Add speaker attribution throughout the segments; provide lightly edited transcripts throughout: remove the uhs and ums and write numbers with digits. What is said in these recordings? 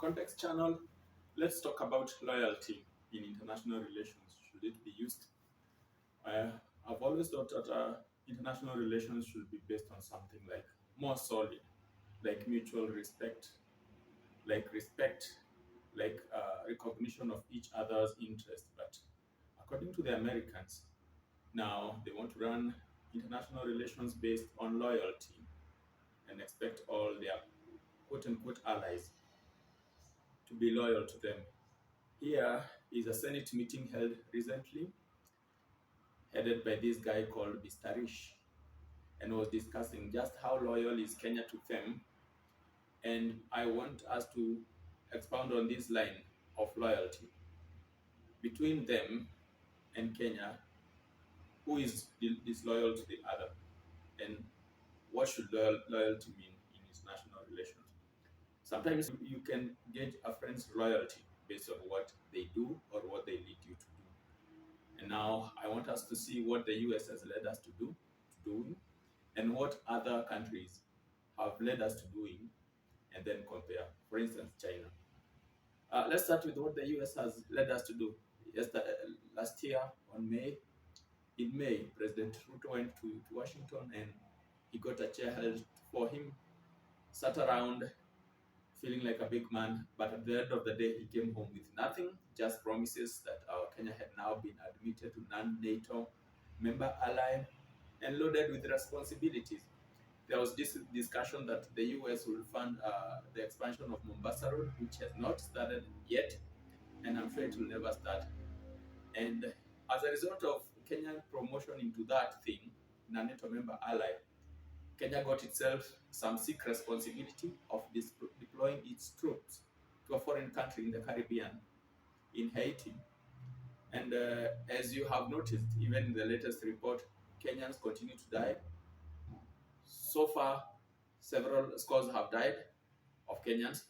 Speaker 1: Context channel, let's talk about loyalty in international relations. Should it be used? I, I've always thought that international relations should be based on something like more solid, like mutual respect, like respect, like recognition of each other's interest. But according to the Americans, now they want to run international relations based on loyalty and expect all their quote unquote allies to be loyal to them. Here is a Senate meeting held recently, headed by this guy called Mr. Rish, and was discussing just how loyal is Kenya to them. And I want us to expound on this line of loyalty between them and Kenya. Who is disloyal to the other, and what should loyalty mean in international relations? Sometimes you can gauge a friend's loyalty based on what they do or what they lead you to do. And now I want us to see what the US has led us to doing, and what other countries have led us to doing, and then compare. For instance, China. Let's start with what the US has led us to do. Last year in May, President Ruto went to Washington and he got a chair held for him, sat around feeling like a big man, but at the end of the day, he came home with nothing, just promises that our Kenya had now been admitted to non-NATO member ally and loaded with responsibilities. There was this discussion that the US will fund the expansion of Mombasa Road, which has not started yet, and I'm sure it will never start. And as a result of Kenyan promotion into that thing, non-NATO member ally, Kenya got itself some sick responsibility of deploying its troops to a foreign country in the Caribbean, in Haiti. And as you have noticed, even in the latest report, Kenyans continue to die. So far, several scores have died of Kenyans.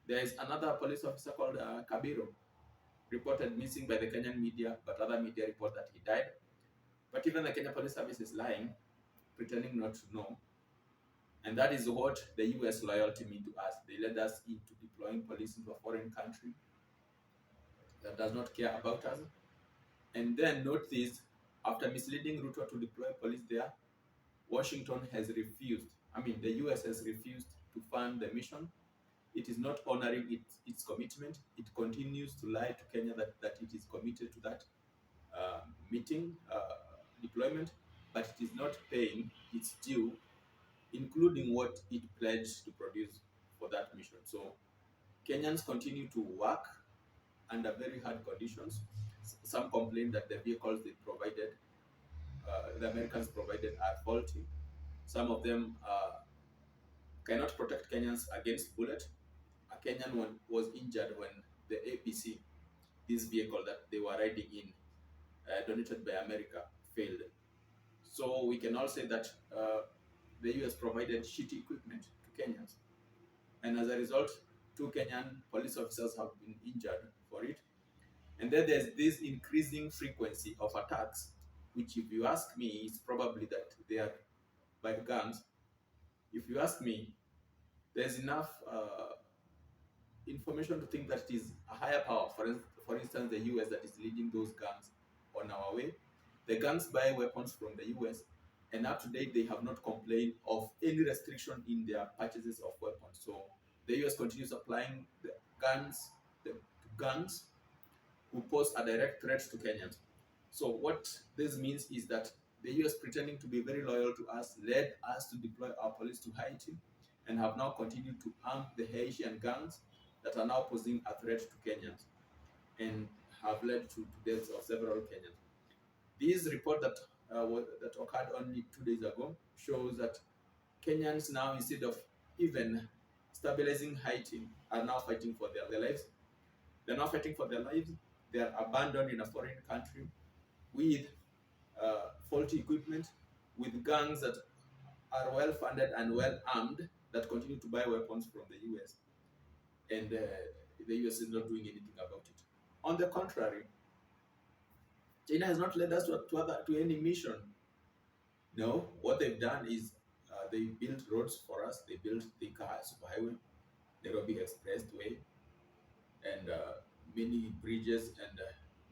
Speaker 1: There is another police officer called Kabiro, reported missing by the Kenyan media, but other media report that he died. But even the Kenya Police Service is lying, pretending not to know. And that is what the US loyalty mean to us. They led us into deploying police into a foreign country that does not care about us. And then note this, after misleading Ruto to deploy police there, Washington has refused. The US has refused to fund the mission. It is not honoring its commitment. It continues to lie to Kenya that it is committed to that deployment, but it is not paying its due, including what it pledged to produce for that mission. So Kenyans continue to work under very hard conditions. Some complain that the vehicles they provided, the Americans provided, are faulty. Some of them cannot protect Kenyans against bullet. A Kenyan one was injured when the APC, this vehicle that they were riding in, donated by America, failed. So we can all say that the US provided shitty equipment to Kenyans. And as a result, 2 Kenyan police officers have been injured for it. And then there's this increasing frequency of attacks, which, if you ask me, is probably that they are by gangs. If you ask me, there's enough information to think that it is a higher power, for instance, the US, that is leading those gangs on our way. The gangs buy weapons from the US, and up to date, they have not complained of any restriction in their purchases of weapons. So the US continues supplying the guns to gangs who pose a direct threat to Kenyans. So what this means is that the US, pretending to be very loyal to us, led us to deploy our police to Haiti and have now continued to arm the Haitian gangs that are now posing a threat to Kenyans and have led to deaths of several Kenyans. This report that occurred only 2 days ago shows that Kenyans now, instead of even stabilizing Haiti, are now fighting for their lives. They're now fighting for their lives. They are abandoned in a foreign country with faulty equipment, with gangs that are well funded and well armed that continue to buy weapons from the US. And the US is not doing anything about it. On the contrary, China has not led us to any mission. No, what they've done is they built roads for us. They built the Thika Superhighway, Nairobi Expressway, many bridges and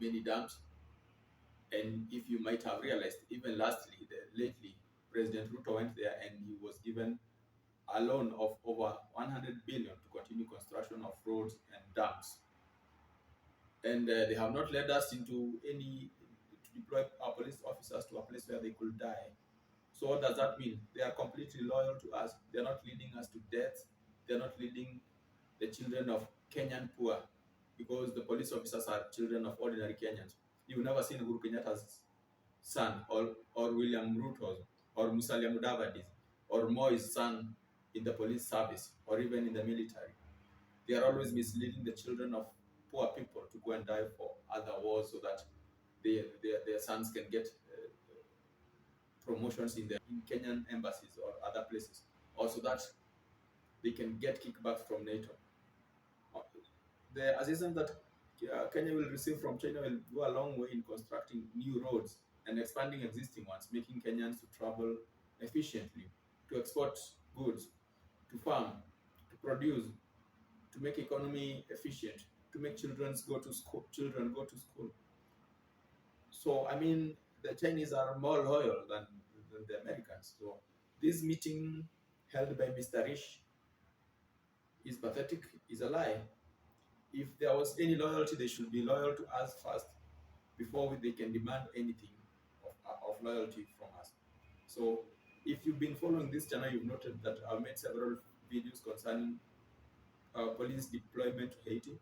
Speaker 1: many dams. And if you might have realized, even lately, President Ruto went there and he was given a loan of over 100 billion to continue construction of roads and dams. And they have not led us into any to deploy our police officers to a place where they could die. So what does that mean? They are completely loyal to us. They're not leading us to death. They're not leading the children of Kenyan poor, because the police officers are children of ordinary Kenyans. You've never seen Uhuru Kenyatta's son, or William Ruto's, or Musalia Mudavadi's, or Moi's son in the police service, or even in the military. They are always misleading the children of poor people to go and die for other wars so that their sons can get promotions in Kenyan embassies or other places, or so that they can get kickbacks from NATO. The assistance that Kenya will receive from China will go a long way in constructing new roads and expanding existing ones, making Kenyans to travel efficiently, to export goods, to farm, to produce, to make economy efficient, to make children go to school. So I mean, the Chinese are more loyal than the Americans. So this meeting held by Mr. Rish is pathetic, is a lie. If there was any loyalty, they should be loyal to us first before they can demand anything of loyalty from us. So if you've been following this channel, you've noted that I've made several videos concerning police deployment to Haiti.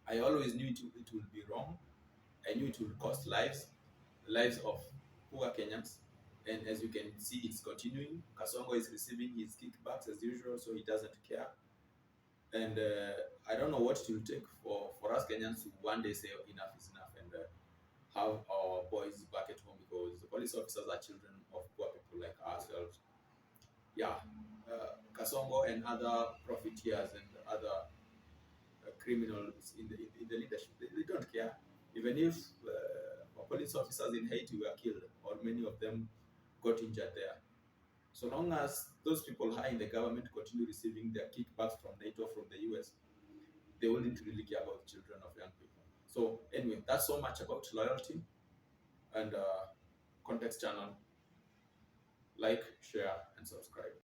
Speaker 1: I always knew it would be wrong. I knew it would cost lives of poor Kenyans. And as you can see, it's continuing. Kasongo is receiving his kickbacks as usual, so he doesn't care. And I don't know what it will take for us Kenyans to one day say enough is enough and have our boys back at home, because the police officers are children of poor people like ourselves. Yeah, Kasongo and other profiteers and other criminals in the leadership, they don't care. Even if police officers in Haiti were killed, or many of them got injured there, so long as those people high in the government continue receiving their kickbacks from NATO, from the US, they wouldn't really care about the children of young people. So anyway, that's so much about loyalty. And Context channel, like, share, and subscribe.